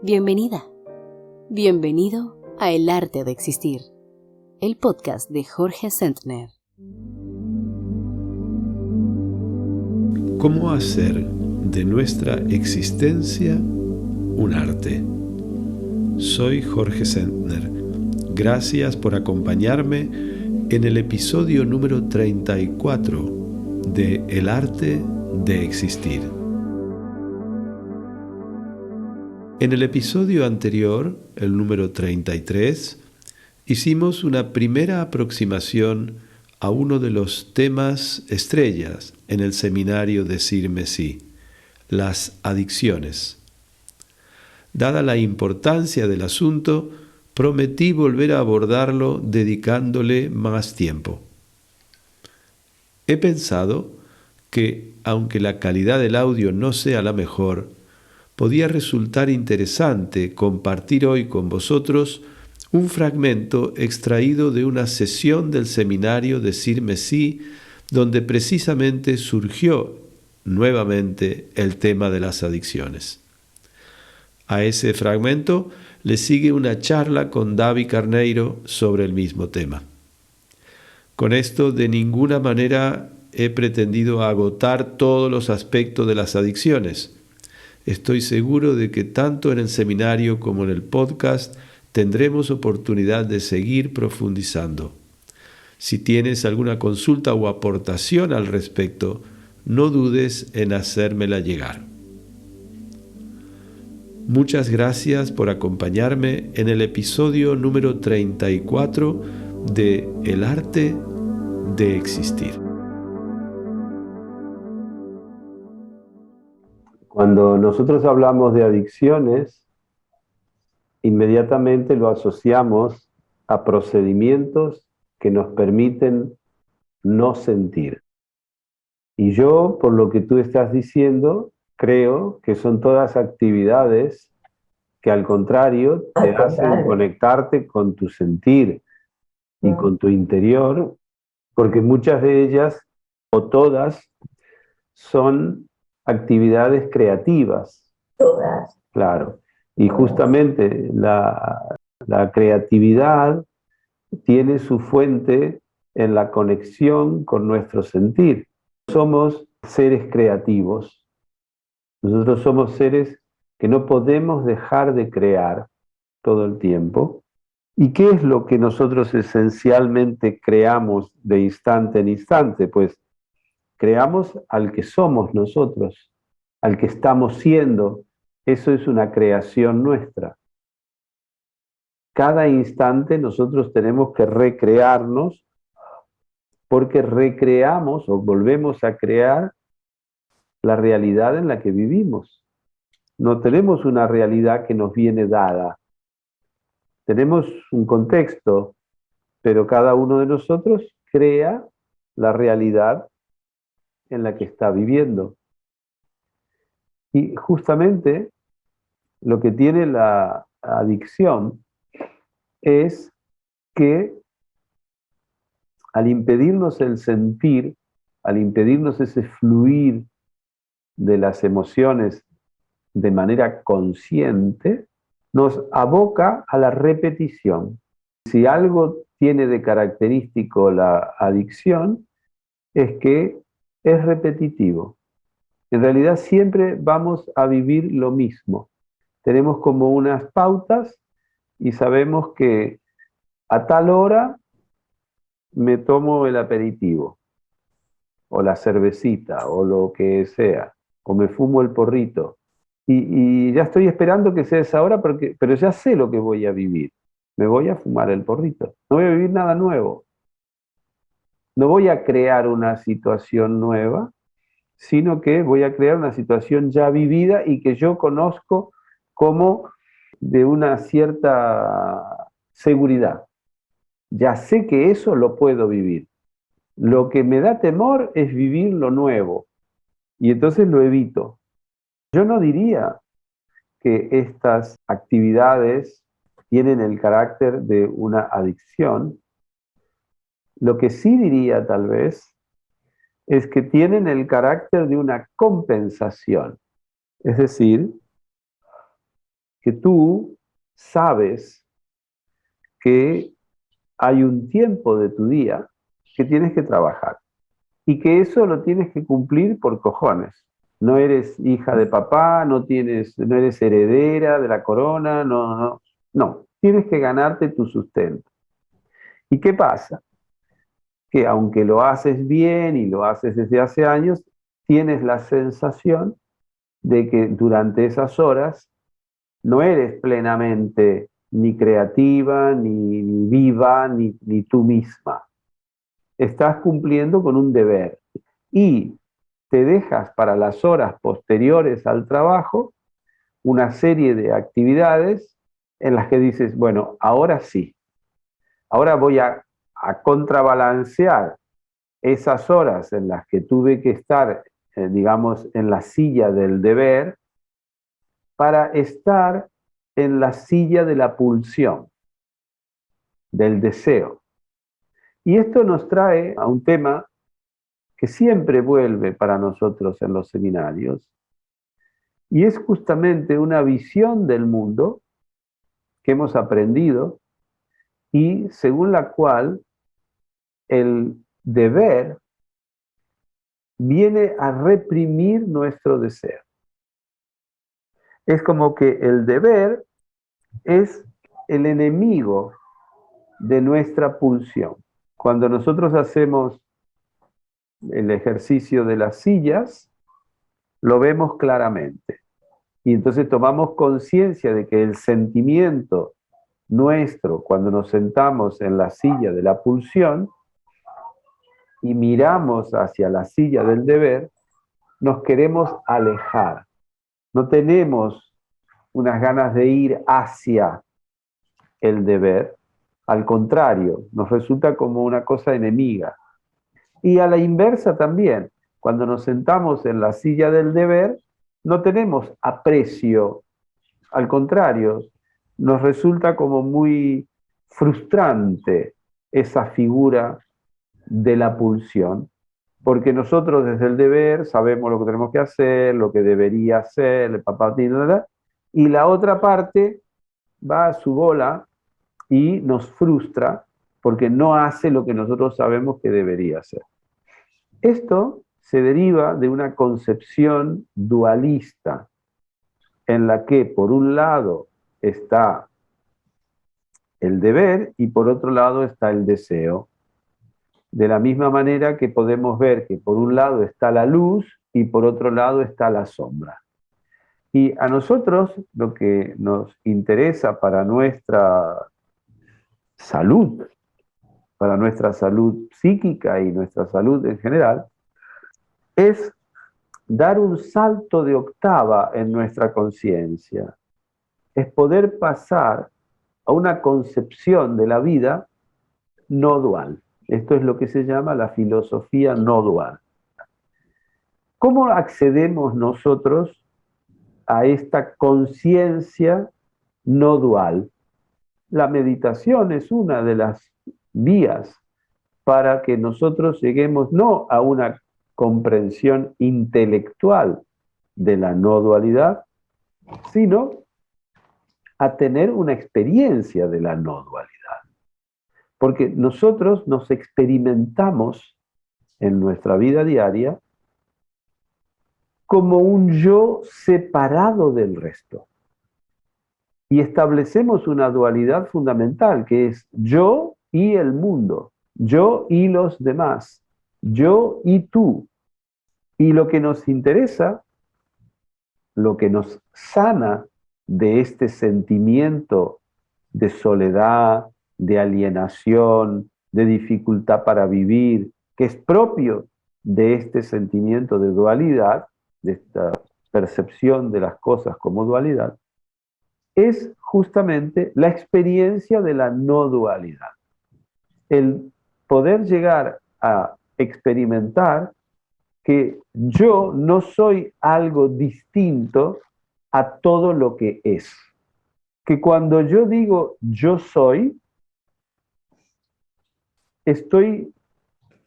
Bienvenida, bienvenido a El Arte de Existir, el podcast de Jorge Sentner. ¿Cómo hacer de nuestra existencia un arte? Soy Jorge Sentner. Gracias por acompañarme en el episodio número 34 de El Arte de Existir. En el episodio anterior, el número 33, hicimos una primera aproximación a uno de los temas estrellas en el seminario de Sir Mesí, las adicciones. Dada la importancia del asunto, prometí volver a abordarlo dedicándole más tiempo. He pensado que, aunque la calidad del audio no sea la mejor, podía resultar interesante compartir hoy con vosotros un fragmento extraído de una sesión del seminario de Sir Mesí, donde precisamente surgió nuevamente el tema de las adicciones. A ese fragmento le sigue una charla con David Carneiro sobre el mismo tema. Con esto, de ninguna manera he pretendido agotar todos los aspectos de las adicciones. Estoy seguro de que tanto en el seminario como en el podcast tendremos oportunidad de seguir profundizando. Si tienes alguna consulta o aportación al respecto, no dudes en hacérmela llegar. Muchas gracias por acompañarme en el episodio número 34 de El Arte de Existir. Cuando nosotros hablamos de adicciones, inmediatamente lo asociamos a procedimientos que nos permiten no sentir. Y yo, por lo que tú estás diciendo, creo que son todas actividades que al contrario te hacen conectarte con tu sentir y con tu interior, porque muchas de ellas, o todas, son actividades creativas. Todas. Claro. Y justamente la creatividad tiene su fuente en la conexión con nuestro sentir. Somos seres creativos. Nosotros somos seres que no podemos dejar de crear todo el tiempo. ¿Y qué es lo que nosotros esencialmente creamos de instante en instante? Pues creamos al que somos nosotros, al que estamos siendo. Eso es una creación nuestra. Cada instante nosotros tenemos que recrearnos, porque recreamos o volvemos a crear la realidad en la que vivimos. No tenemos una realidad que nos viene dada. Tenemos un contexto, pero cada uno de nosotros crea la realidad en la que está viviendo. Y justamente lo que tiene la adicción es que al impedirnos el sentir, al impedirnos ese fluir de las emociones de manera consciente, nos aboca a la repetición. Si algo tiene de característico la adicción, es que es repetitivo. En realidad siempre vamos a vivir lo mismo. Tenemos como unas pautas y sabemos que a tal hora me tomo el aperitivo, o la cervecita, o lo que sea, o me fumo el porrito. Y ya estoy esperando que sea esa hora, pero ya sé lo que voy a vivir. Me voy a fumar el porrito. No voy a vivir nada nuevo. No voy a crear una situación nueva, sino que voy a crear una situación ya vivida y que yo conozco como de una cierta seguridad. Ya sé que eso lo puedo vivir. Lo que me da temor es vivir lo nuevo, y entonces lo evito. Yo no diría que estas actividades tienen el carácter de una adicción. Lo que sí diría tal vez es que tienen el carácter de una compensación. Es decir, que tú sabes que hay un tiempo de tu día que tienes que trabajar y que eso lo tienes que cumplir por cojones. No eres hija de papá, no eres heredera de la corona, no, tienes que ganarte tu sustento. ¿Y qué pasa? Que aunque lo haces bien y lo haces desde hace años, tienes la sensación de que durante esas horas no eres plenamente ni creativa, ni viva, ni tú misma. Estás cumpliendo con un deber y te dejas para las horas posteriores al trabajo una serie de actividades en las que dices, bueno, ahora sí, ahora voy a contrabalancear esas horas en las que tuve que estar, digamos, en la silla del deber, para estar en la silla de la pulsión, del deseo. Y esto nos trae a un tema que siempre vuelve para nosotros en los seminarios, y es justamente una visión del mundo que hemos aprendido y según la cual el deber viene a reprimir nuestro deseo. Es como que el deber es el enemigo de nuestra pulsión. Cuando nosotros hacemos el ejercicio de las sillas, lo vemos claramente. Y entonces tomamos conciencia de que el sentimiento nuestro, cuando nos sentamos en la silla de la pulsión y miramos hacia la silla del deber, nos queremos alejar. No tenemos unas ganas de ir hacia el deber, al contrario, nos resulta como una cosa enemiga. Y a la inversa también, cuando nos sentamos en la silla del deber, no tenemos aprecio, al contrario, nos resulta como muy frustrante esa figura de la pulsión, porque nosotros desde el deber sabemos lo que tenemos que hacer, lo que debería hacer, el papá, y la otra parte va a su bola y nos frustra porque no hace lo que nosotros sabemos que debería hacer. Esto se deriva de una concepción dualista en la que por un lado está el deber y por otro lado está el deseo. De la misma manera que podemos ver que por un lado está la luz y por otro lado está la sombra. Y a nosotros lo que nos interesa para nuestra salud psíquica y nuestra salud en general, es dar un salto de octava en nuestra conciencia. Es poder pasar a una concepción de la vida no dual. Esto es lo que se llama la filosofía no dual. ¿Cómo accedemos nosotros a esta conciencia no dual? La meditación es una de las vías para que nosotros lleguemos no a una comprensión intelectual de la no dualidad, sino a tener una experiencia de la no dualidad. Porque nosotros nos experimentamos en nuestra vida diaria como un yo separado del resto. Y establecemos una dualidad fundamental, que es yo y el mundo, yo y los demás, yo y tú. Y lo que nos interesa, lo que nos sana de este sentimiento de soledad, de alienación, de dificultad para vivir, que es propio de este sentimiento de dualidad, de esta percepción de las cosas como dualidad, es justamente la experiencia de la no dualidad. El poder llegar a experimentar que yo no soy algo distinto a todo lo que es. Que cuando yo digo yo soy, estoy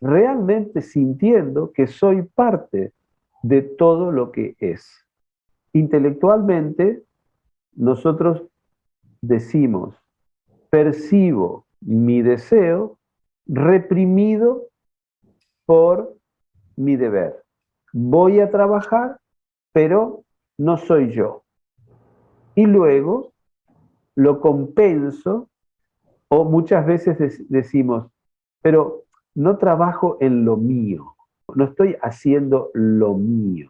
realmente sintiendo que soy parte de todo lo que es. Intelectualmente nosotros decimos, percibo mi deseo reprimido por mi deber. Voy a trabajar, pero no soy yo. Y luego lo compenso, o muchas veces decimos, pero no trabajo en lo mío, no estoy haciendo lo mío.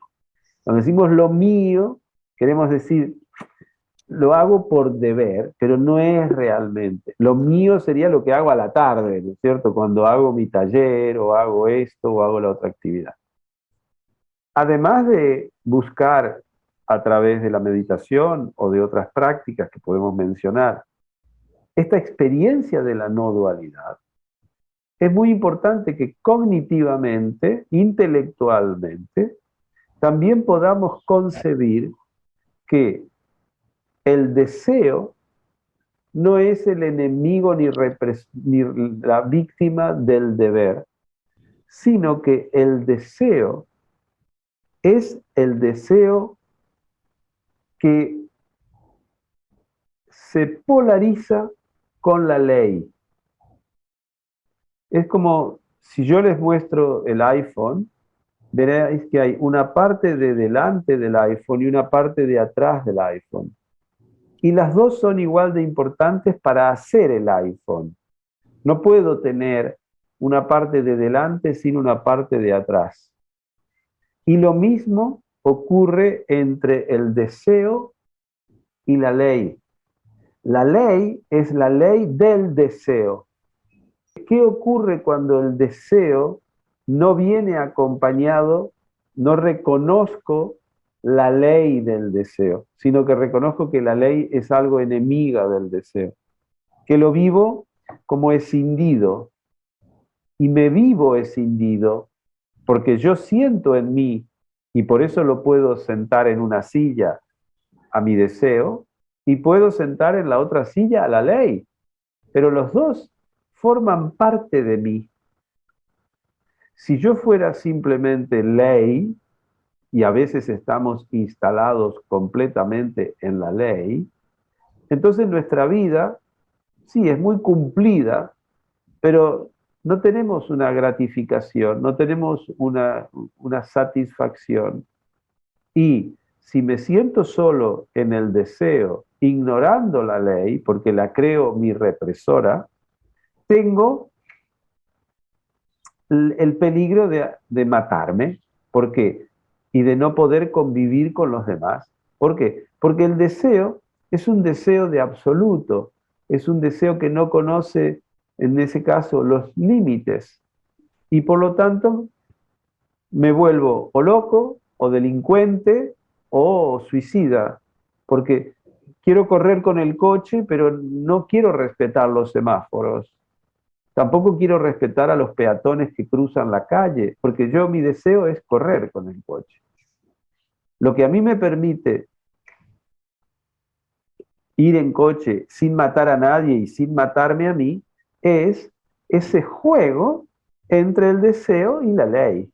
Cuando decimos lo mío, queremos decir, lo hago por deber, pero no es realmente. Lo mío sería lo que hago a la tarde, ¿no es cierto? Cuando hago mi taller, o hago esto, o hago la otra actividad. Además de buscar a través de la meditación o de otras prácticas que podemos mencionar, esta experiencia de la no dualidad, es muy importante que cognitivamente, intelectualmente, también podamos concebir que el deseo no es el enemigo ni la víctima del deber, sino que el deseo es el deseo que se polariza con la ley. Es como si yo les muestro el iPhone, veréis que hay una parte de delante del iPhone y una parte de atrás del iPhone. Y las dos son igual de importantes para hacer el iPhone. No puedo tener una parte de delante sin una parte de atrás. Y lo mismo ocurre entre el deseo y la ley. La ley es la ley del deseo. ¿Qué ocurre cuando el deseo no viene acompañado, no reconozco la ley del deseo, sino que reconozco que la ley es algo enemiga del deseo? Que lo vivo como escindido, y me vivo escindido porque yo siento en mí, y por eso lo puedo sentar en una silla a mi deseo, y puedo sentar en la otra silla a la ley, pero los dos forman parte de mí. Si yo fuera simplemente ley, y a veces estamos instalados completamente en la ley, entonces nuestra vida, sí, es muy cumplida, pero no tenemos una gratificación, no tenemos una satisfacción. Y si me siento solo en el deseo, ignorando la ley, porque la creo mi represora, tengo el peligro de matarme. ¿Por qué? Y de no poder convivir con los demás. ¿Por qué? Porque el deseo es un deseo de absoluto, es un deseo que no conoce, en ese caso, los límites. Y por lo tanto, me vuelvo o loco, o delincuente, o suicida, porque quiero correr con el coche, pero no quiero respetar los semáforos. Tampoco quiero respetar a los peatones que cruzan la calle, porque mi deseo es correr con el coche. Lo que a mí me permite ir en coche sin matar a nadie y sin matarme a mí es ese juego entre el deseo y la ley.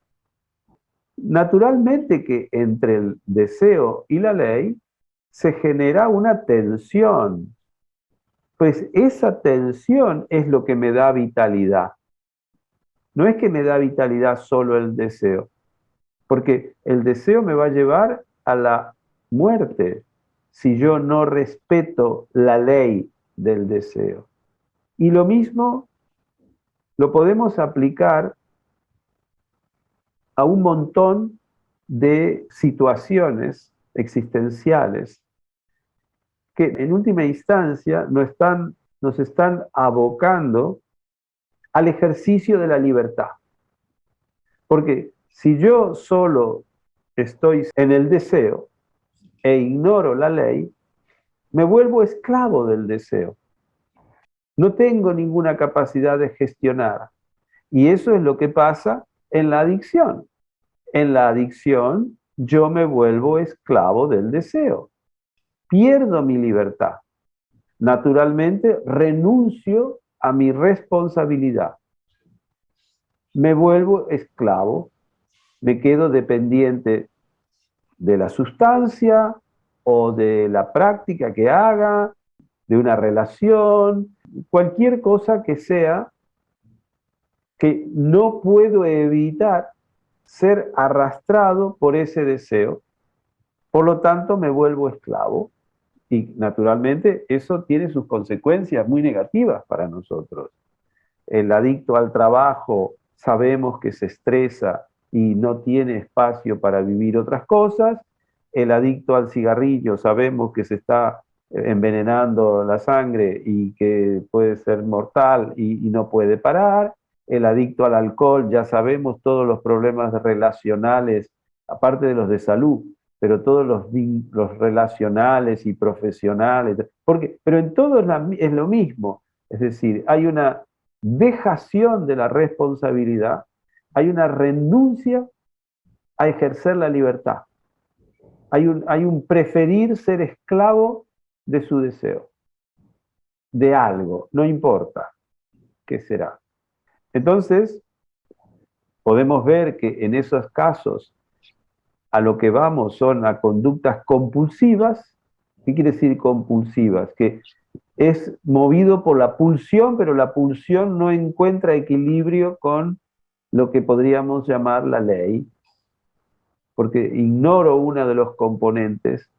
Naturalmente que entre el deseo y la ley se genera una tensión, pues esa tensión es lo que me da vitalidad. No es que me da vitalidad solo el deseo, porque el deseo me va a llevar a la muerte si yo no respeto la ley del deseo. Y lo mismo lo podemos aplicar a un montón de situaciones existenciales que en última instancia nos están abocando al ejercicio de la libertad. Porque si yo solo estoy en el deseo e ignoro la ley, me vuelvo esclavo del deseo. No tengo ninguna capacidad de gestionar. Y eso es lo que pasa en la adicción. En la adicción yo me vuelvo esclavo del deseo. Pierdo mi libertad. Naturalmente renuncio a mi responsabilidad. Me vuelvo esclavo, me quedo dependiente de la sustancia, o de la práctica que haga, de una relación, cualquier cosa que sea que no puedo evitar ser arrastrado por ese deseo. Por lo tanto, me vuelvo esclavo. Y naturalmente eso tiene sus consecuencias muy negativas para nosotros. El adicto al trabajo sabemos que se estresa y no tiene espacio para vivir otras cosas. El adicto al cigarrillo sabemos que se está envenenando la sangre y que puede ser mortal y no puede parar. El adicto al alcohol, ya sabemos todos los problemas relacionales, aparte de los de salud, pero todos los relacionales y profesionales. Pero en todo es lo mismo. Es decir, hay una dejación de la responsabilidad, hay una renuncia a ejercer la libertad. Hay un preferir ser esclavo de su deseo, de algo, no importa qué será. Entonces, podemos ver que en esos casos a lo que vamos son a conductas compulsivas. ¿Qué quiere decir compulsivas? Que es movido por la pulsión, pero la pulsión no encuentra equilibrio con lo que podríamos llamar la ley, porque ignoro uno de los componentes,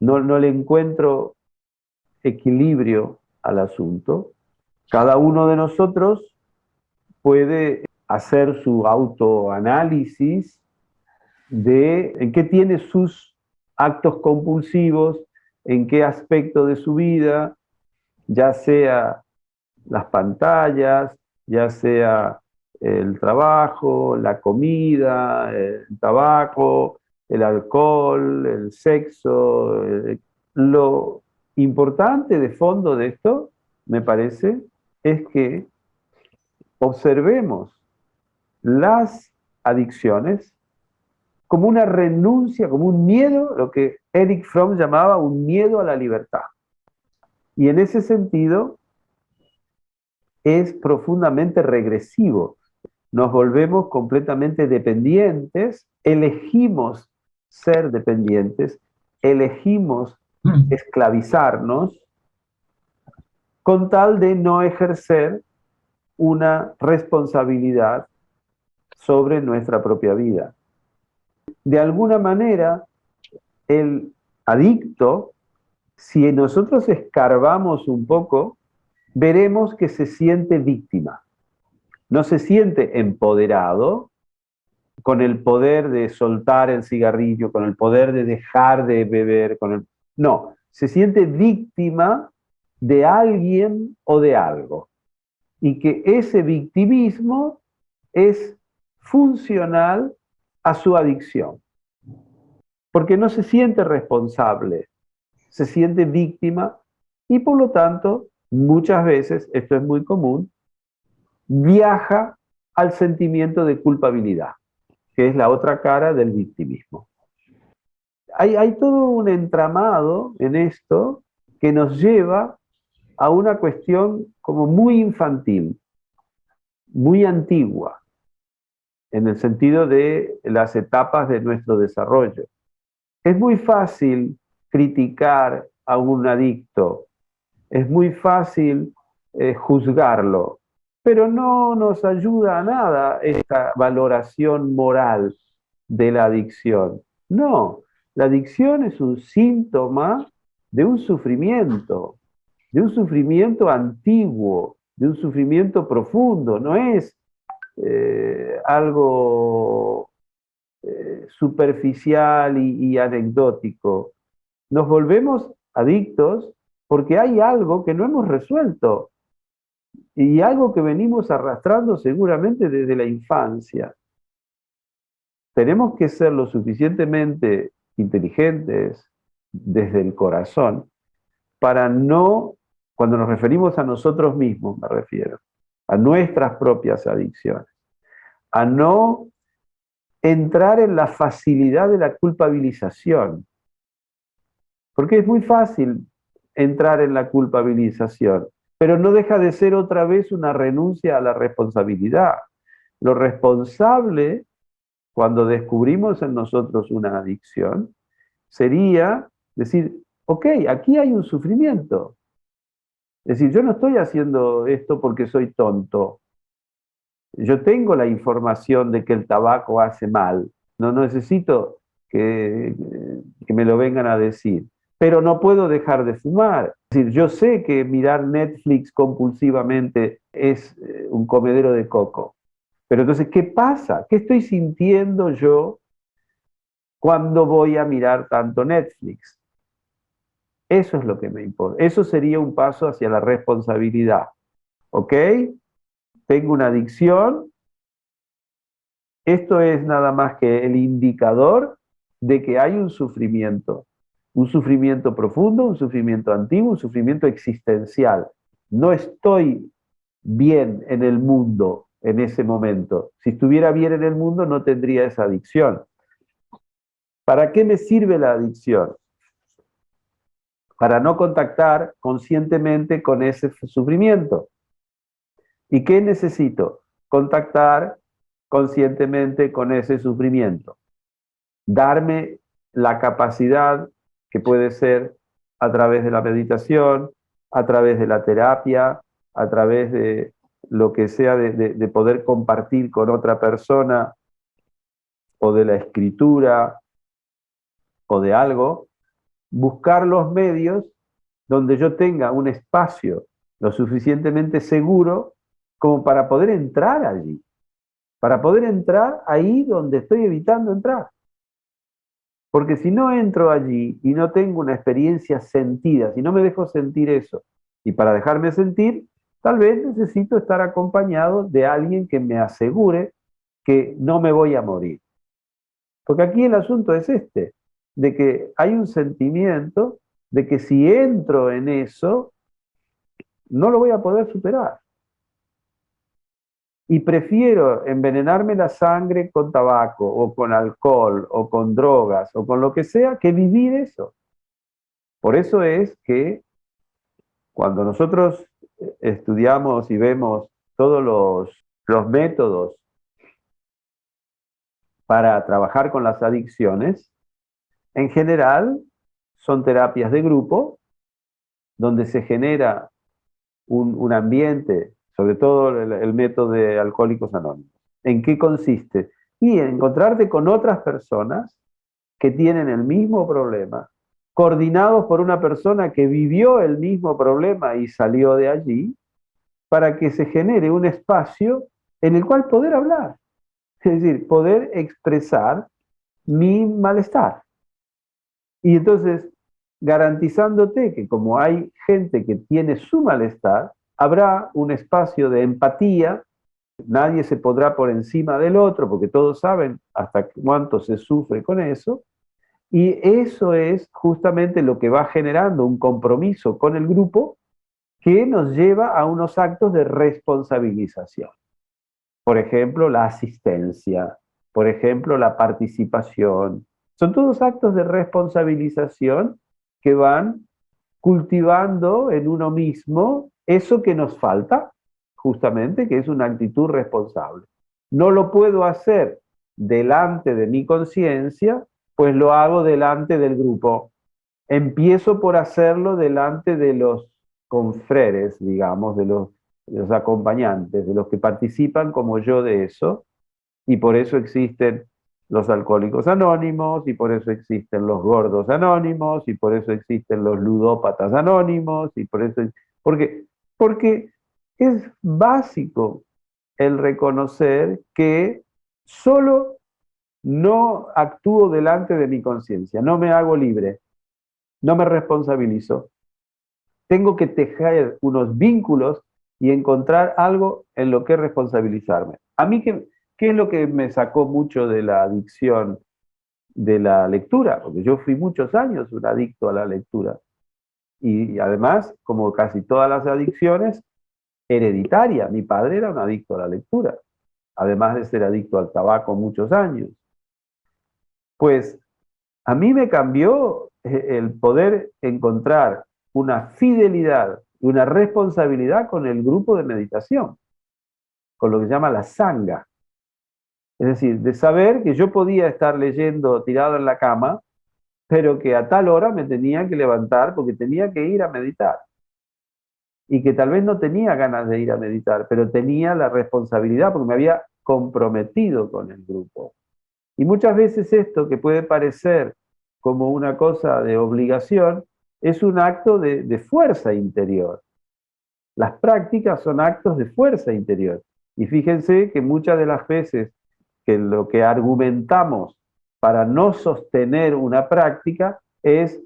no le encuentro equilibrio al asunto. Cada uno de nosotros puede hacer su autoanálisis de en qué tiene sus actos compulsivos, en qué aspecto de su vida, ya sea las pantallas, ya sea el trabajo, la comida, el tabaco, el alcohol, el sexo. Lo importante de fondo de esto, me parece, es que observemos las adicciones como una renuncia, como un miedo, lo que Erich Fromm llamaba un miedo a la libertad. Y en ese sentido es profundamente regresivo. Nos volvemos completamente dependientes, elegimos ser dependientes, elegimos esclavizarnos con tal de no ejercer una responsabilidad sobre nuestra propia vida. De alguna manera, el adicto, si nosotros escarbamos un poco, veremos que se siente víctima. No se siente empoderado, con el poder de soltar el cigarrillo, con el poder de dejar de beber, no, se siente víctima de alguien o de algo. Y que ese victimismo es funcional a su adicción. Porque no se siente responsable, se siente víctima y por lo tanto, muchas veces, esto es muy común, viaja al sentimiento de culpabilidad, que es la otra cara del victimismo. Hay todo un entramado en esto que nos lleva a una cuestión como muy infantil, muy antigua, en el sentido de las etapas de nuestro desarrollo. Es muy fácil criticar a un adicto, es muy fácil juzgarlo, pero no nos ayuda a nada esta valoración moral de la adicción. No, la adicción es un síntoma de un sufrimiento antiguo, de un sufrimiento profundo, no es algo superficial y anecdótico. Nos volvemos adictos porque hay algo que no hemos resuelto y algo que venimos arrastrando seguramente desde la infancia. Tenemos que ser lo suficientemente inteligentes desde el corazón para no, cuando nos referimos a nosotros mismos, me refiero, a nuestras propias adicciones, a no entrar en la facilidad de la culpabilización. Porque es muy fácil entrar en la culpabilización, pero no deja de ser otra vez una renuncia a la responsabilidad. Lo responsable, cuando descubrimos en nosotros una adicción, sería Decir, ok, aquí hay un sufrimiento. Es decir, yo no estoy haciendo esto porque soy tonto. Yo tengo la información de que el tabaco hace mal. No necesito que, que me lo vengan a decir. Pero no puedo dejar de fumar. Es decir, yo sé que mirar Netflix compulsivamente es un comedero de coco. Pero entonces, ¿qué pasa? ¿Qué estoy sintiendo yo cuando voy a mirar tanto Netflix? Eso es lo que me importa. Eso sería un paso hacia la responsabilidad. ¿Ok? Tengo una adicción. Esto es nada más que el indicador de que hay un sufrimiento profundo, un sufrimiento antiguo, un sufrimiento existencial. No estoy bien en el mundo en ese momento. Si estuviera bien en el mundo no tendría esa adicción. ¿Para qué me sirve la adicción? Para no contactar conscientemente con ese sufrimiento. ¿Y qué necesito? Contactar conscientemente con ese sufrimiento. Darme la capacidad, que puede ser a través de la meditación, a través de la terapia, a través de lo que sea, de poder compartir con otra persona, o de la escritura, o de algo, buscar los medios donde yo tenga un espacio lo suficientemente seguro como para poder entrar allí, para poder entrar ahí donde estoy evitando entrar. Porque si no entro allí y no tengo una experiencia sentida, si no me dejo sentir eso, y para dejarme sentir, tal vez necesito estar acompañado de alguien que me asegure que no me voy a morir. Porque aquí el asunto es este, de que hay un sentimiento de que si entro en eso, no lo voy a poder superar. Y prefiero envenenarme la sangre con tabaco o con alcohol o con drogas o con lo que sea que vivir eso. Por eso es que cuando nosotros estudiamos y vemos todos los métodos para trabajar con las adicciones, en general son terapias de grupo donde se genera un ambiente, sobre todo el método de Alcohólicos Anónimos. ¿En qué consiste? Y en encontrarte con otras personas que tienen el mismo problema, coordinados por una persona que vivió el mismo problema y salió de allí, para que se genere un espacio en el cual poder hablar, es decir, poder expresar mi malestar. Y entonces, garantizándote que como hay gente que tiene su malestar, habrá un espacio de empatía, nadie se podrá por encima del otro, porque todos saben hasta cuánto se sufre con eso, y eso es justamente lo que va generando un compromiso con el grupo que nos lleva a unos actos de responsabilización. Por ejemplo, la asistencia, por ejemplo, la participación. Son todos actos de responsabilización que van cultivando en uno mismo eso que nos falta, justamente, que es una actitud responsable. No lo puedo hacer delante de mi conciencia, pues lo hago delante del grupo. Empiezo por hacerlo delante de los confreres, digamos, de los acompañantes, de los que participan como yo de eso, y por eso existen los alcohólicos anónimos, y por eso existen los gordos anónimos, y por eso existen los ludópatas anónimos, y por eso, porque, porque es básico el reconocer que solo no actúo delante de mi conciencia, no me hago libre, no me responsabilizo. Tengo que tejer unos vínculos y encontrar algo en lo que responsabilizarme. A mí, ¿qué es lo que me sacó mucho de la adicción de la lectura? Porque yo fui muchos años un adicto a la lectura. Y además, como casi todas las adicciones, hereditaria. Mi padre era un adicto a la lectura, además de ser adicto al tabaco muchos años. Pues a mí me cambió el poder encontrar una fidelidad y una responsabilidad con el grupo de meditación, con lo que se llama la sangha. Es decir, de saber que yo podía estar leyendo tirado en la cama, pero que a tal hora me tenía que levantar porque tenía que ir a meditar. Y que tal vez no tenía ganas de ir a meditar, pero tenía la responsabilidad porque me había comprometido con el grupo. Y muchas veces esto, que puede parecer como una cosa de obligación, es un acto de fuerza interior. Las prácticas son actos de fuerza interior. Y fíjense que muchas de las veces que lo que argumentamos para no sostener una práctica es: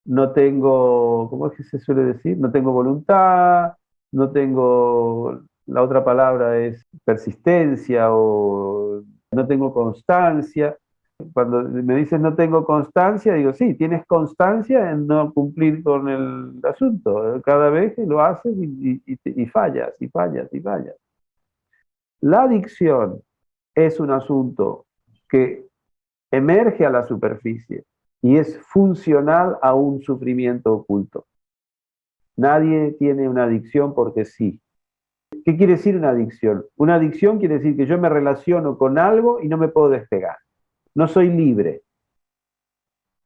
no tengo, ¿cómo es que se suele decir? No tengo voluntad, no tengo, la otra palabra es persistencia, o no tengo constancia. Cuando me dicen no tengo constancia, digo, sí, tienes constancia en no cumplir con el asunto. Cada vez que lo haces y fallas, y fallas, y fallas. La adicción es un asunto que emerge a la superficie y es funcional a un sufrimiento oculto. Nadie tiene una adicción porque sí. ¿Qué quiere decir una adicción? Una adicción quiere decir que yo me relaciono con algo y no me puedo despegar. No soy libre.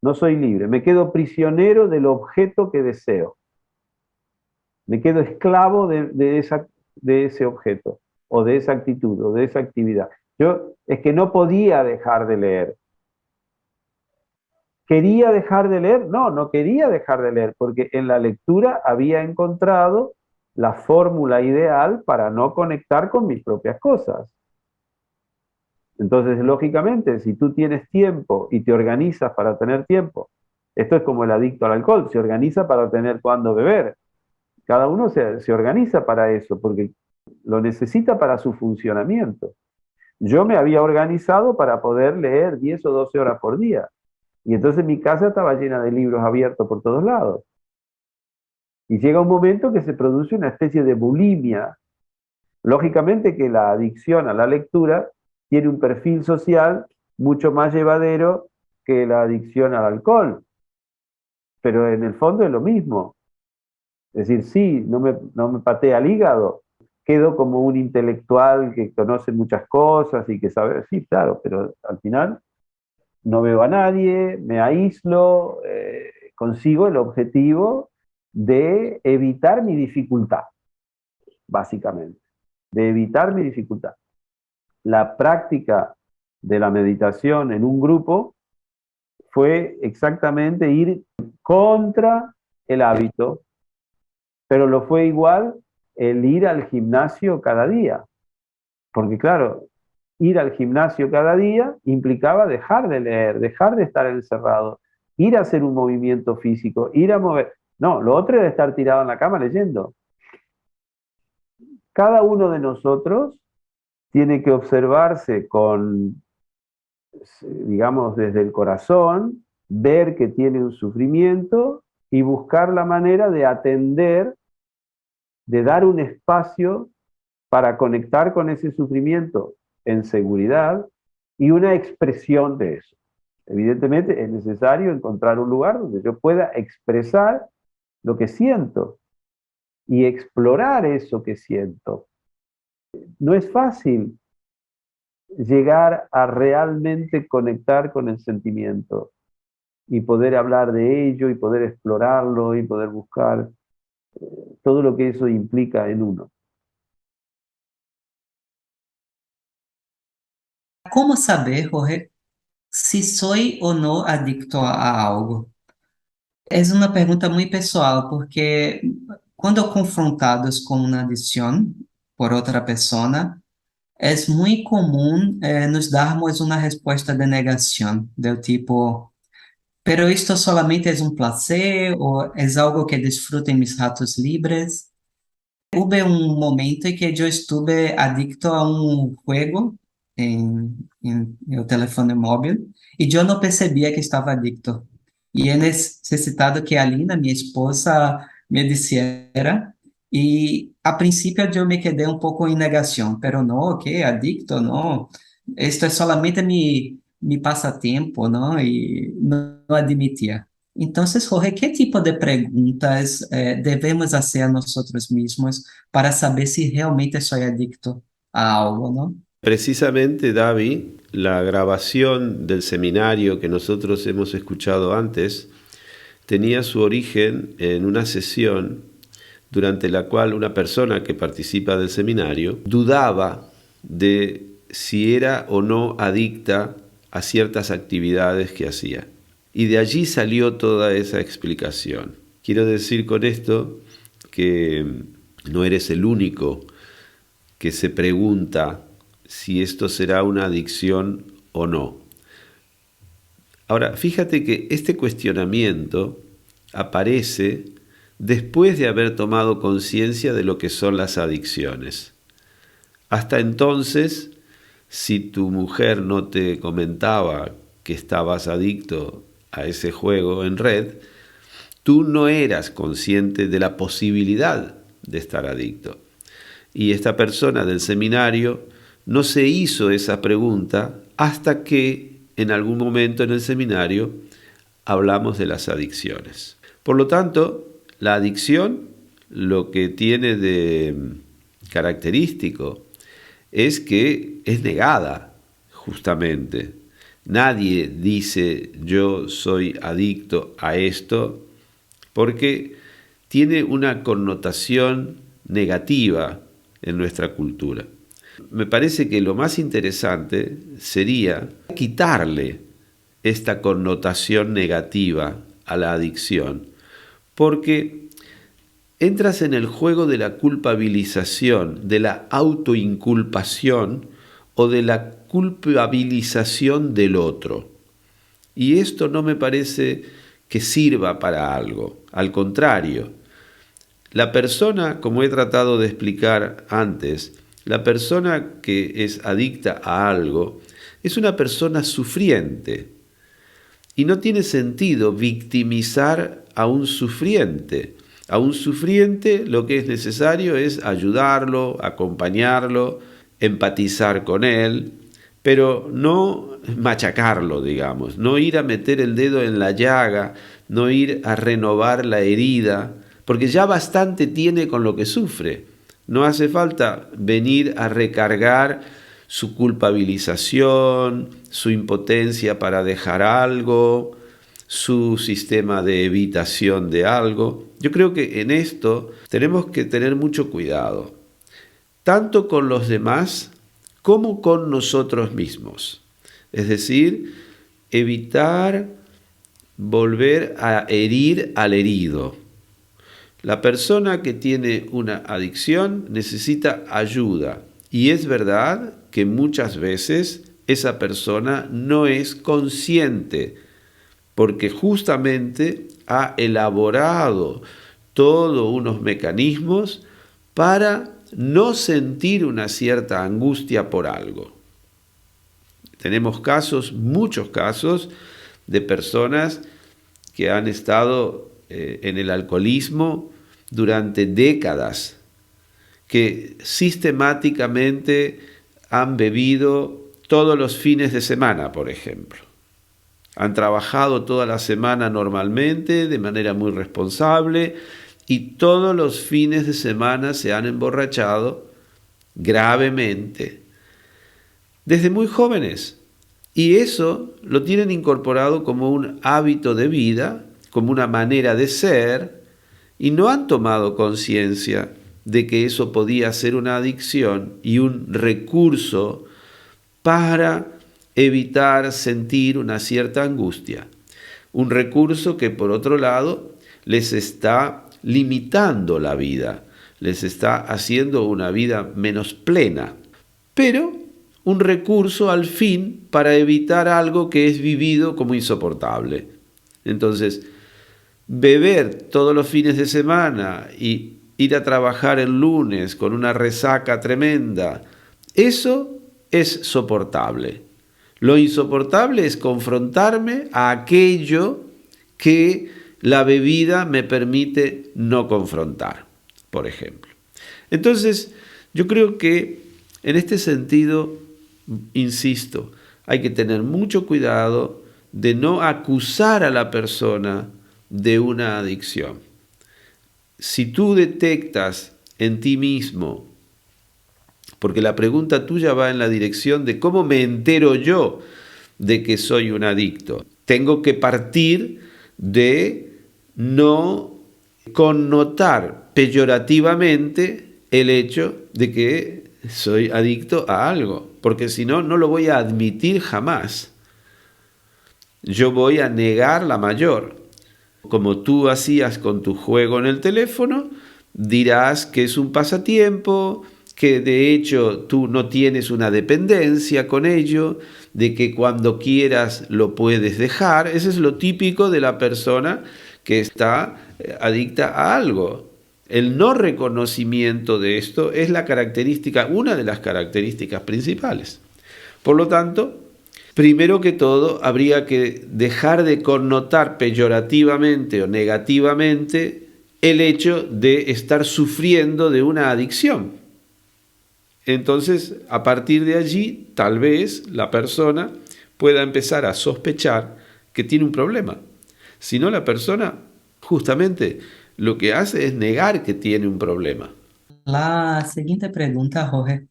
No soy libre. Me quedo prisionero del objeto que deseo. Me quedo esclavo de ese objeto, o de esa actitud, o de esa actividad. Es que no podía dejar de leer. ¿Quería dejar de leer? No, no quería dejar de leer, porque en la lectura había encontrado la fórmula ideal para no conectar con mis propias cosas. Entonces, lógicamente, si tú tienes tiempo y te organizas para tener tiempo, esto es como el adicto al alcohol, se organiza para tener cuándo beber. Cada uno se organiza para eso, porque lo necesita para su funcionamiento. Yo me había organizado para poder leer 10 o 12 horas por día. Y entonces mi casa estaba llena de libros abiertos por todos lados. Y llega un momento que se produce una especie de bulimia. Lógicamente que la adicción a la lectura tiene un perfil social mucho más llevadero que la adicción al alcohol. Pero en el fondo es lo mismo. Es decir, sí, no me patea el hígado, quedo como un intelectual que conoce muchas cosas y que sabe, sí, claro, pero al final no veo a nadie, me aíslo, consigo el objetivo de evitar mi dificultad, básicamente, de evitar mi dificultad. La práctica de la meditación en un grupo fue exactamente ir contra el hábito, pero lo fue igual el ir al gimnasio cada día, porque claro, ir al gimnasio cada día implicaba dejar de leer, dejar de estar encerrado, ir a hacer un movimiento físico, ir a mover. No, lo otro era estar tirado en la cama leyendo. Cada uno de nosotros tiene que observarse con, digamos, desde el corazón, ver que tiene un sufrimiento y buscar la manera de atender, de dar un espacio para conectar con ese sufrimiento en seguridad y una expresión de eso. Evidentemente es necesario encontrar un lugar donde yo pueda expresar lo que siento y explorar eso que siento. No es fácil llegar a realmente conectar con el sentimiento y poder hablar de ello y poder explorarlo y poder buscar todo lo que eso implica en uno. ¿Cómo saber, Jorge, si soy o no adicto a algo? Es uma pergunta muito pessoal, porque quando confrontados com uma adição por outra pessoa, é muito comum nos darmos uma resposta de negação, do tipo, pero isto solamente é um placer, ou é algo que disfruto em mis ratos livres. Houve um momento em que eu estive adicto a um jogo em meu telefone móvel e eu não percebia que estava adicto. E é necessitado que a Lina, minha esposa, me dissera. E a princípio eu me quedei um pouco em negação, pero não, que adicto, não. Isto é solamente mi passatempo, não? E não admitia. Então, Jorge, que tipo de perguntas devemos fazer a nós mesmos para saber se realmente sou adicto a algo, não? Precisamente, David, la grabación del seminario que nosotros hemos escuchado antes tenía su origen en una sesión durante la cual una persona que participa del seminario dudaba de si era o no adicta a ciertas actividades que hacía. Y de allí salió toda esa explicación. Quiero decir con esto que no eres el único que se pregunta si esto será una adicción o no. Ahora, fíjate que este cuestionamiento aparece después de haber tomado conciencia de lo que son las adicciones. Hasta entonces, si tu mujer no te comentaba que estabas adicto a ese juego en red, tú no eras consciente de la posibilidad de estar adicto. Y esta persona del seminario no se hizo esa pregunta hasta que en algún momento en el seminario hablamos de las adicciones. Por lo tanto, la adicción lo que tiene de característico es que es negada, justamente. Nadie dice yo soy adicto a esto porque tiene una connotación negativa en nuestra cultura. Me parece que lo más interesante sería quitarle esta connotación negativa a la adicción, porque entras en el juego de la culpabilización, de la autoinculpación o de la culpabilización del otro. Y esto no me parece que sirva para algo. Al contrario, la persona, como he tratado de explicar antes, la persona que es adicta a algo es una persona sufriente. Y no tiene sentido victimizar a un sufriente. A un sufriente lo que es necesario es ayudarlo, acompañarlo, empatizar con él, pero no machacarlo, digamos, no ir a meter el dedo en la llaga, no ir a renovar la herida, porque ya bastante tiene con lo que sufre. No hace falta venir a recargar su culpabilización, su impotencia para dejar algo, su sistema de evitación de algo. Yo creo que en esto tenemos que tener mucho cuidado, tanto con los demás como con nosotros mismos. Es decir, evitar volver a herir al herido. La persona que tiene una adicción necesita ayuda y es verdad que muchas veces esa persona no es consciente porque justamente ha elaborado todos unos mecanismos para no sentir una cierta angustia por algo. Tenemos casos, muchos casos, de personas que han estado en el alcoholismo durante décadas, que sistemáticamente han bebido todos los fines de semana, por ejemplo. Han trabajado toda la semana normalmente, de manera muy responsable, y todos los fines de semana se han emborrachado gravemente, desde muy jóvenes. Y eso lo tienen incorporado como un hábito de vida, como una manera de ser, y no han tomado conciencia de que eso podía ser una adicción y un recurso para evitar sentir una cierta angustia. Un recurso que, por otro lado, les está limitando la vida, les está haciendo una vida menos plena, pero un recurso al fin para evitar algo que es vivido como insoportable. Entonces, beber todos los fines de semana y ir a trabajar el lunes con una resaca tremenda, eso es soportable. Lo insoportable es confrontarme a aquello que la bebida me permite no confrontar, por ejemplo. Entonces, yo creo que en este sentido, insisto, hay que tener mucho cuidado de no acusar a la persona de una adicción. Si tú detectas en ti mismo, porque la pregunta tuya va en la dirección de cómo me entero yo de que soy un adicto. Tengo que partir de no connotar peyorativamente el hecho de que soy adicto a algo, porque si no, no lo voy a admitir jamás. Yo voy a negar la mayor. Como tú hacías con tu juego en el teléfono, dirás que es un pasatiempo, que de hecho tú no tienes una dependencia con ello, de que cuando quieras lo puedes dejar. Eso es lo típico de la persona que está adicta a algo. El no reconocimiento de esto es la característica, una de las características principales. Por lo tanto, primero que todo, habría que dejar de connotar peyorativamente o negativamente el hecho de estar sufriendo de una adicción. Entonces, a partir de allí, tal vez la persona pueda empezar a sospechar que tiene un problema. Si no, la persona justamente lo que hace es negar que tiene un problema. La siguiente pregunta, Jorge,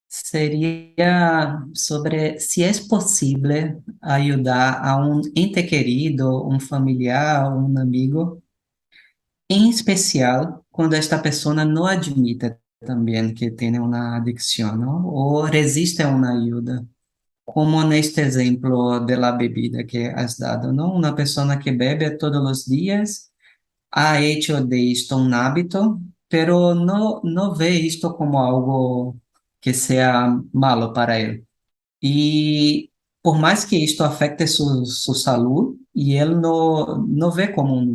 sería sobre si es posible ayudar a un ente querido, un familiar, un amigo, en especial cuando esta persona no admite también que tiene una adicción, ¿no? O resiste a una ayuda. Como neste exemplo de la bebida que has dado, ¿no? Una persona que bebe todos los días ha hecho de esto un hábito, pero no ve esto como algo que sea malo para él. Y por más que esto afecte su salud, y él no ve como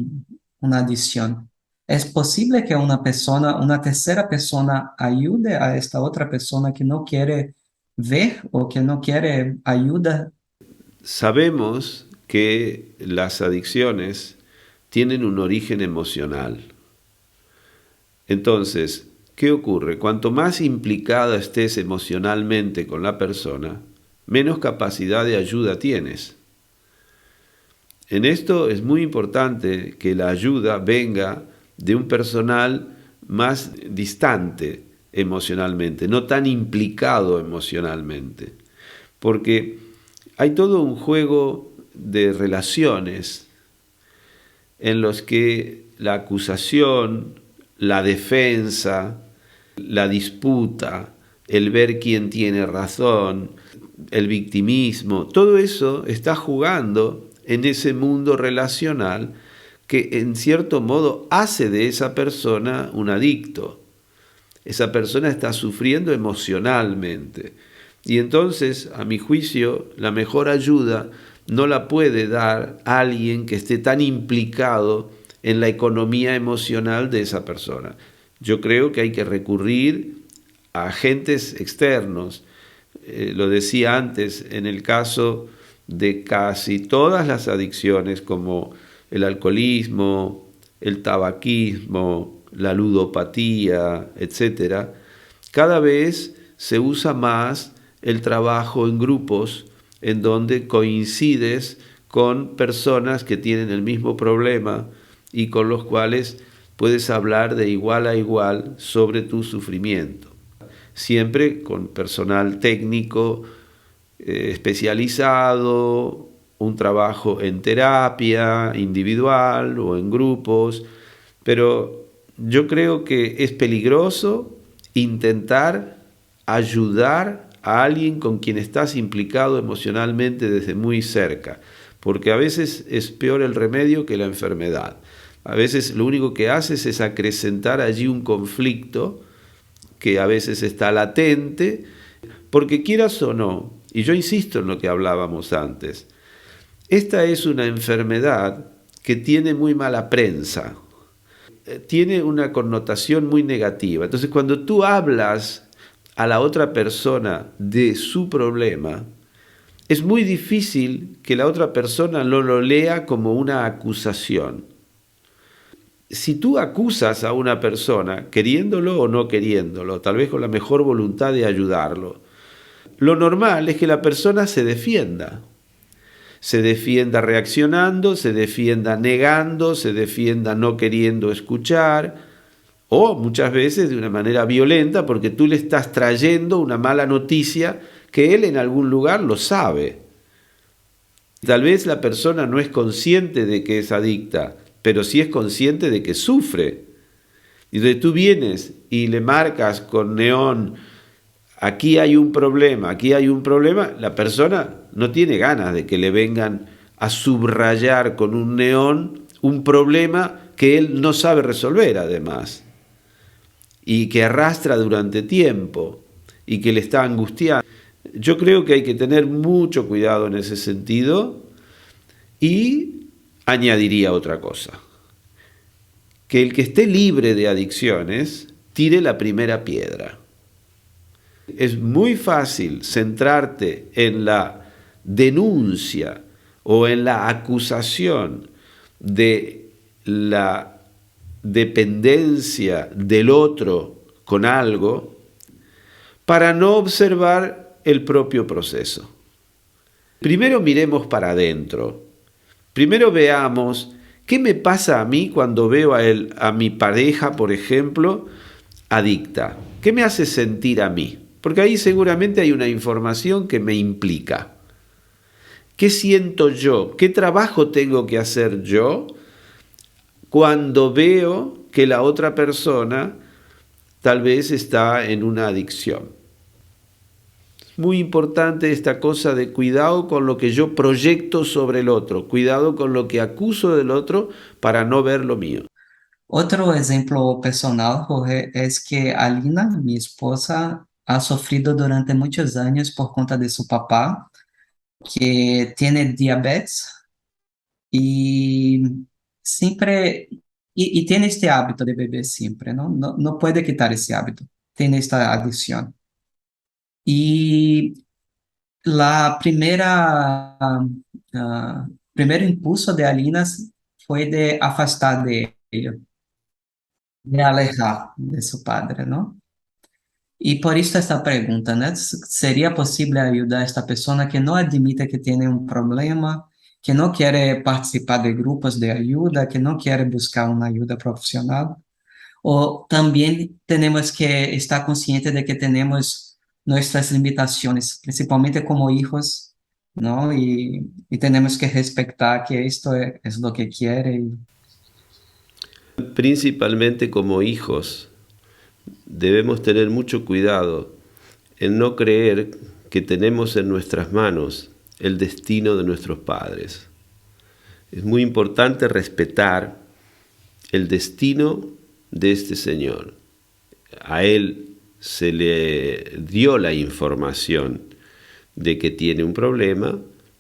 una adicción. ¿Es posible que una persona, una tercera persona ayude a esta otra persona que no quiere ver o que no quiere ayuda? Sabemos que las adicciones tienen un origen emocional. Entonces, ¿qué ocurre? Cuanto más implicada estés emocionalmente con la persona, menos capacidad de ayuda tienes. En esto es muy importante que la ayuda venga de un personal más distante emocionalmente, no tan implicado emocionalmente, porque hay todo un juego de relaciones en los que la acusación, la defensa, la disputa, el ver quién tiene razón, el victimismo, todo eso está jugando en ese mundo relacional que en cierto modo hace de esa persona un adicto. Esa persona está sufriendo emocionalmente. Y entonces, a mi juicio, la mejor ayuda no la puede dar alguien que esté tan implicado en la economía emocional de esa persona. Yo creo que hay que recurrir a agentes externos. Lo decía antes, en el caso de casi todas las adicciones como el alcoholismo, el tabaquismo, la ludopatía, etc., cada vez se usa más el trabajo en grupos en donde coincides con personas que tienen el mismo problema y con los cuales puedes hablar de igual a igual sobre tu sufrimiento. Siempre con personal técnico especializado, un trabajo en terapia individual o en grupos, pero yo creo que es peligroso intentar ayudar a alguien con quien estás implicado emocionalmente desde muy cerca, porque a veces es peor el remedio que la enfermedad. A veces lo único que haces es acrecentar allí un conflicto que a veces está latente, porque quieras o no, y yo insisto en lo que hablábamos antes, esta es una enfermedad que tiene muy mala prensa, tiene una connotación muy negativa. Entonces, cuando tú hablas a la otra persona de su problema, es muy difícil que la otra persona no lo lea como una acusación. Si tú acusas a una persona, queriéndolo o no queriéndolo, tal vez con la mejor voluntad de ayudarlo, lo normal es que la persona se defienda reaccionando, se defienda negando, se defienda no queriendo escuchar, o muchas veces de una manera violenta porque tú le estás trayendo una mala noticia que él en algún lugar lo sabe. Tal vez la persona no es consciente de que es adicta, pero sí es consciente de que sufre. Y donde tú vienes y le marcas con neón, aquí hay un problema, la persona no tiene ganas de que le vengan a subrayar con un neón un problema que él no sabe resolver además, y que arrastra durante tiempo, y que le está angustiando. Yo creo que hay que tener mucho cuidado en ese sentido, y añadiría otra cosa, que el que esté libre de adicciones tire la primera piedra. Es muy fácil centrarte en la denuncia o en la acusación de la dependencia del otro con algo para no observar el propio proceso. Primero miremos para adentro. Primero veamos qué me pasa a mí cuando veo a mi pareja, por ejemplo, adicta. ¿Qué me hace sentir a mí? Porque ahí seguramente hay una información que me implica. ¿Qué siento yo? ¿Qué trabajo tengo que hacer yo cuando veo que la otra persona tal vez está en una adicción? Es muy importante esta cosa de cuidado con lo que yo proyecto sobre el otro, cuidado con lo que acuso del otro para no ver lo mío. Otro ejemplo personal, Jorge, es que Alina, mi esposa, ha sufrido durante muchos años por cuenta de su papá, que tiene diabetes y siempre, y tiene este hábito de beber siempre, ¿no? No puede quitar ese hábito, tiene esta adicción. Y la primer impulso de Alina fue de afastar de ella, de alejar de su padre, ¿no? Y por eso esta pregunta, ¿no? ¿Sería posible ayudar a esta persona que no admite que tiene un problema, que no quiere participar de grupos de ayuda, que no quiere buscar una ayuda profesional? O también tenemos que estar conscientes de que tenemos nuestras limitaciones, principalmente como hijos, ¿no? Y tenemos que respetar que esto es lo que quiere. Principalmente como hijos, debemos tener mucho cuidado en no creer que tenemos en nuestras manos el destino de nuestros padres. Es muy importante respetar el destino de este señor. A él se le dio la información de que tiene un problema,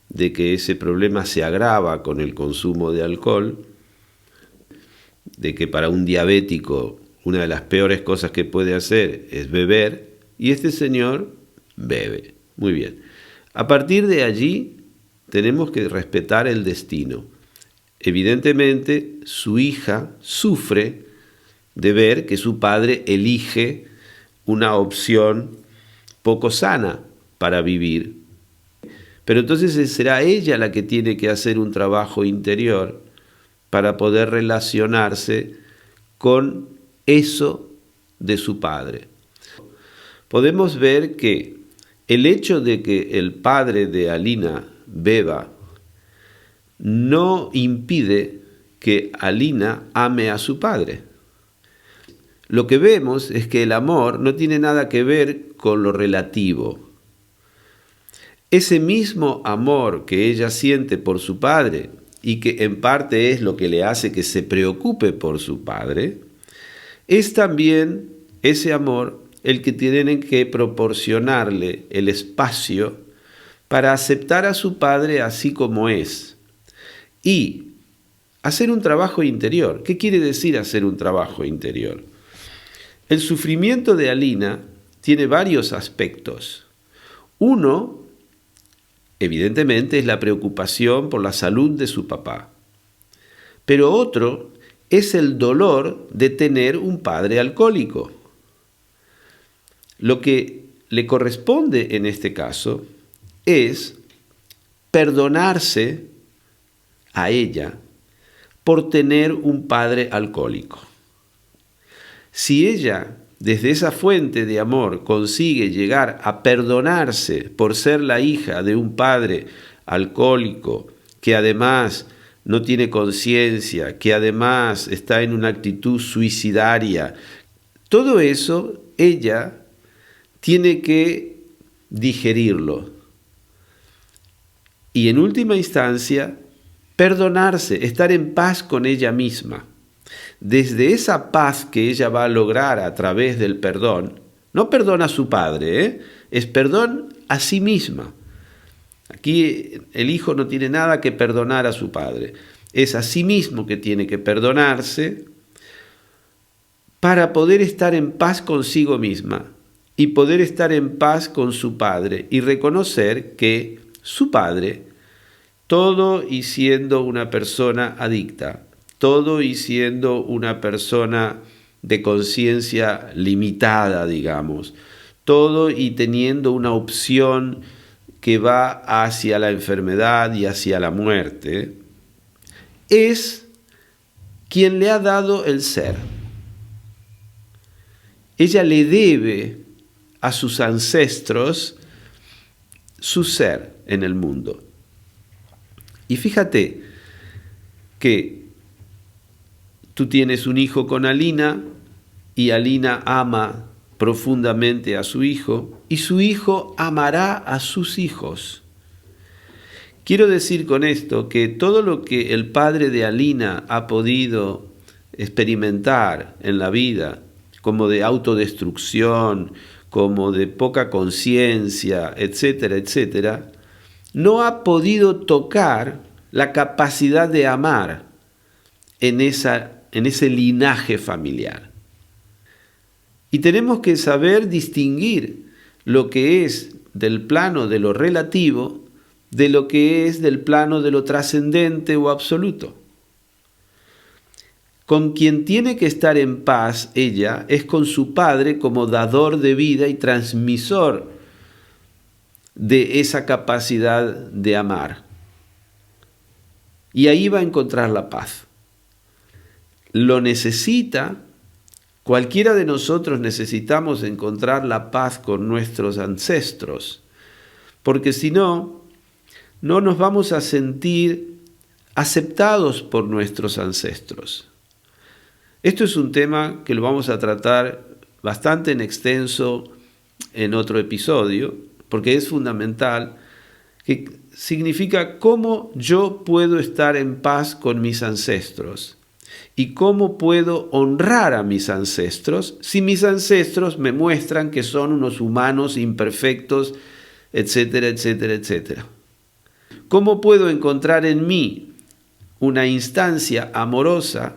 de que ese problema se agrava con el consumo de alcohol, de que para un diabético una de las peores cosas que puede hacer es beber, y este señor bebe. Muy bien. A partir de allí tenemos que respetar el destino. Evidentemente, su hija sufre de ver que su padre elige una opción poco sana para vivir. Pero entonces será ella la que tiene que hacer un trabajo interior para poder relacionarse con eso de su padre. Podemos ver que el hecho de que el padre de Alina beba no impide que Alina ame a su padre. Lo que vemos es que el amor no tiene nada que ver con lo relativo. Ese mismo amor que ella siente por su padre y que en parte es lo que le hace que se preocupe por su padre, es también ese amor el que tienen que proporcionarle el espacio para aceptar a su padre así como es y hacer un trabajo interior. ¿Qué quiere decir hacer un trabajo interior? El sufrimiento de Alina tiene varios aspectos. Uno, evidentemente, es la preocupación por la salud de su papá. Pero otro es el dolor de tener un padre alcohólico. Lo que le corresponde en este caso es perdonarse a ella por tener un padre alcohólico. Si ella, desde esa fuente de amor, consigue llegar a perdonarse por ser la hija de un padre alcohólico, que además no tiene conciencia, que además está en una actitud suicidaria, todo eso ella tiene que digerirlo. Y en última instancia, perdonarse, estar en paz con ella misma. Desde esa paz que ella va a lograr a través del perdón, no perdona a su padre, es perdón a sí misma. Aquí el hijo no tiene nada que perdonar a su padre, es a sí mismo que tiene que perdonarse para poder estar en paz consigo misma y poder estar en paz con su padre y reconocer que su padre, todo y siendo una persona adicta, todo y siendo una persona de conciencia limitada, digamos, todo y teniendo una opción que va hacia la enfermedad y hacia la muerte, es quien le ha dado el ser. Ella le debe a sus ancestros su ser en el mundo. Y fíjate que tú tienes un hijo con Alina y Alina ama profundamente a su hijo y su hijo amará a sus hijos. Quiero decir con esto que todo lo que el padre de Alina ha podido experimentar en la vida, como de autodestrucción, como de poca conciencia, etcétera, etcétera, no ha podido tocar la capacidad de amar en ese linaje familiar. Y tenemos que saber distinguir lo que es del plano de lo relativo de lo que es del plano de lo trascendente o absoluto. Con quien tiene que estar en paz ella es con su padre como dador de vida y transmisor de esa capacidad de amar. Y ahí va a encontrar la paz. Lo necesita. Cualquiera de nosotros necesitamos encontrar la paz con nuestros ancestros, porque si no, no nos vamos a sentir aceptados por nuestros ancestros. Esto es un tema que lo vamos a tratar bastante en extenso en otro episodio, porque es fundamental, que significa cómo yo puedo estar en paz con mis ancestros. ¿Y cómo puedo honrar a mis ancestros si mis ancestros me muestran que son unos humanos imperfectos, etcétera, etcétera, etcétera? ¿Cómo puedo encontrar en mí una instancia amorosa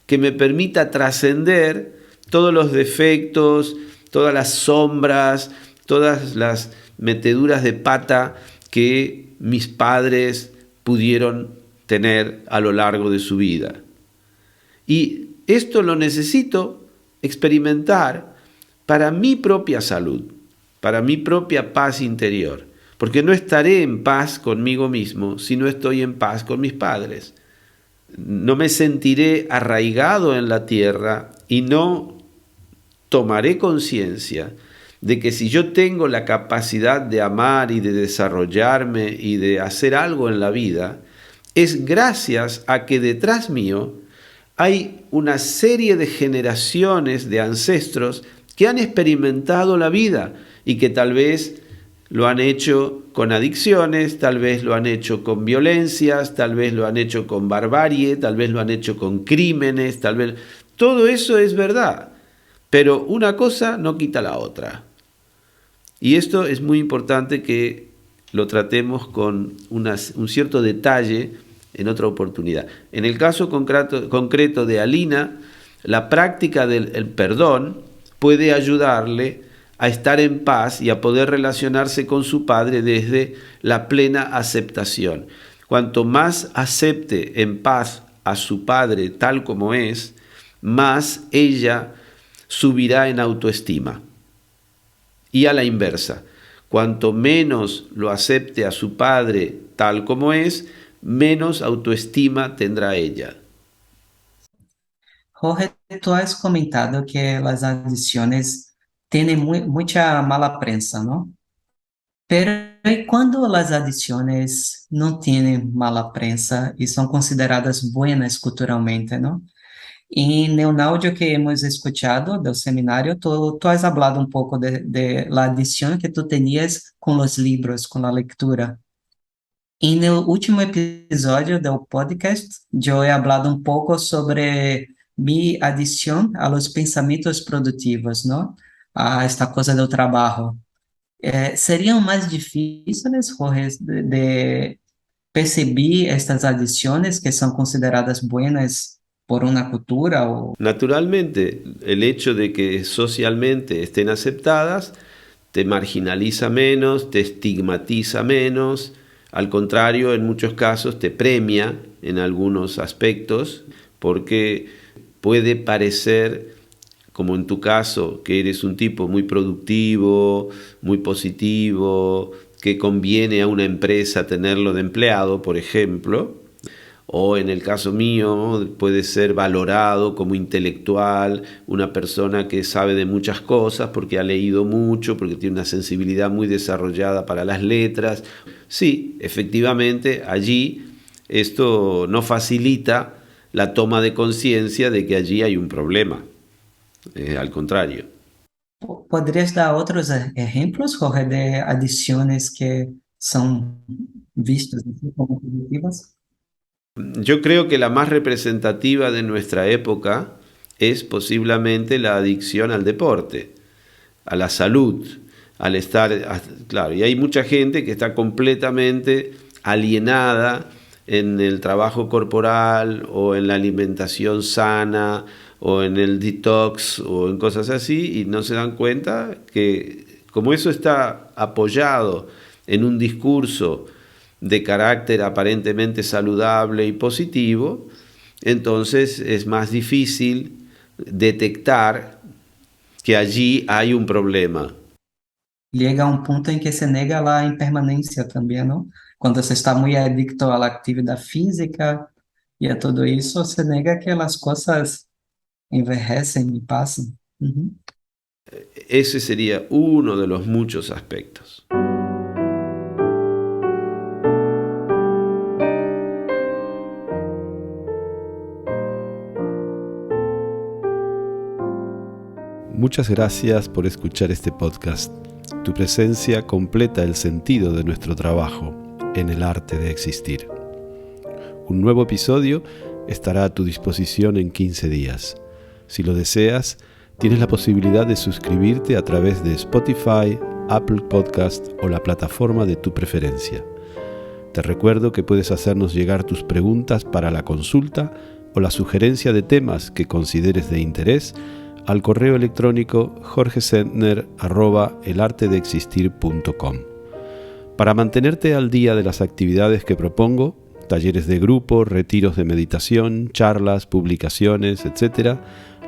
que me permita trascender todos los defectos, todas las sombras, todas las meteduras de pata que mis padres pudieron tener a lo largo de su vida? Y esto lo necesito experimentar para mi propia salud, para mi propia paz interior, porque no estaré en paz conmigo mismo si no estoy en paz con mis padres. No me sentiré arraigado en la tierra y no tomaré conciencia de que si yo tengo la capacidad de amar y de desarrollarme y de hacer algo en la vida, es gracias a que detrás mío hay una serie de generaciones de ancestros que han experimentado la vida y que tal vez lo han hecho con adicciones, tal vez lo han hecho con violencias, tal vez lo han hecho con barbarie, tal vez lo han hecho con crímenes, tal vez... Todo eso es verdad, pero una cosa no quita la otra. Y esto es muy importante que lo tratemos con un cierto detalle en otra oportunidad. En el caso concreto de Alina, la práctica del perdón puede ayudarle a estar en paz y a poder relacionarse con su padre desde la plena aceptación. Cuanto más acepte en paz a su padre tal como es, más ella subirá en autoestima. Y a la inversa, cuanto menos lo acepte a su padre tal como es, menos autoestima tendrá ella. Jorge, tú has comentado que las adicciones tienen mucha mala prensa, ¿no? Pero ¿y cuando las adicciones no tienen mala prensa y son consideradas buenas culturalmente, ¿no? Y en el audio que hemos escuchado del seminario, tú has hablado un poco de la adicción que tú tenías con los libros, con la lectura. En el último episodio del podcast, yo he hablado un poco sobre mi adicción a los pensamientos productivos, ¿no? A esta cosa del trabajo. ¿Serían más difíciles, Jorge, de percibir estas adiciones que son consideradas buenas por una cultura? O... Naturalmente, el hecho de que socialmente estén aceptadas te marginaliza menos, te estigmatiza menos, al contrario, en muchos casos te premia en algunos aspectos, porque puede parecer, como en tu caso, que eres un tipo muy productivo, muy positivo, que conviene a una empresa tenerlo de empleado, por ejemplo, o en el caso mío puede ser valorado como intelectual, una persona que sabe de muchas cosas porque ha leído mucho, porque tiene una sensibilidad muy desarrollada para las letras. Sí, efectivamente, allí esto no facilita la toma de conciencia de que allí hay un problema, al contrario. ¿Podrías dar otros ejemplos, Jorge, de adiciones que son vistas así como positivas? Yo creo que la más representativa de nuestra época es posiblemente la adicción al deporte, a la salud, al estar, claro, y hay mucha gente que está completamente alienada en el trabajo corporal o en la alimentación sana o en el detox o en cosas así y no se dan cuenta que como eso está apoyado en un discurso de carácter aparentemente saludable y positivo, entonces es más difícil detectar que allí hay un problema. Llega a un punto en que se nega la impermanencia también, ¿no? Cuando se está muy adicto a la actividad física y a todo eso, se nega que las cosas envejecen y pasan. Ujú. Ese sería uno de los muchos aspectos. Muchas gracias por escuchar este podcast. Tu presencia completa el sentido de nuestro trabajo en el arte de existir. Un nuevo episodio estará a tu disposición en 15 días. Si lo deseas, tienes la posibilidad de suscribirte a través de Spotify, Apple Podcast o la plataforma de tu preferencia. Te recuerdo que puedes hacernos llegar tus preguntas para la consulta o la sugerencia de temas que consideres de interés al correo electrónico jorgesentner@elartedeexistir.com. Para mantenerte al día de las actividades que propongo, talleres de grupo, retiros de meditación, charlas, publicaciones, etc.,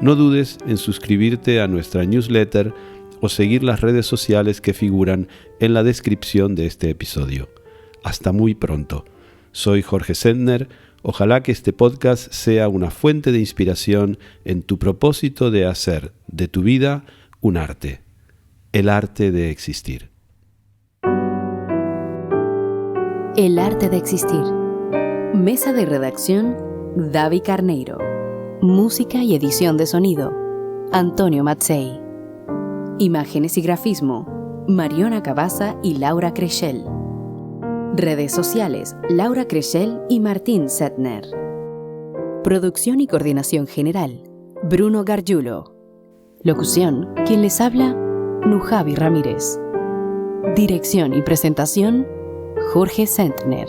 no dudes en suscribirte a nuestra newsletter o seguir las redes sociales que figuran en la descripción de este episodio. Hasta muy pronto. Soy Jorge Sentner. Ojalá que este podcast sea una fuente de inspiración en tu propósito de hacer de tu vida un arte, el arte de existir. El arte de existir. Mesa de redacción, David Carneiro. Música y edición de sonido, Antonio Mazzei. Imágenes y grafismo, Mariona Cabaza y Laura Creschel. Redes sociales, Laura Creschel y Martín Sentner. Producción y coordinación general, Bruno Gargiulo. Locución, quien les habla, Nujavi Ramírez. Dirección y presentación, Jorge Sentner.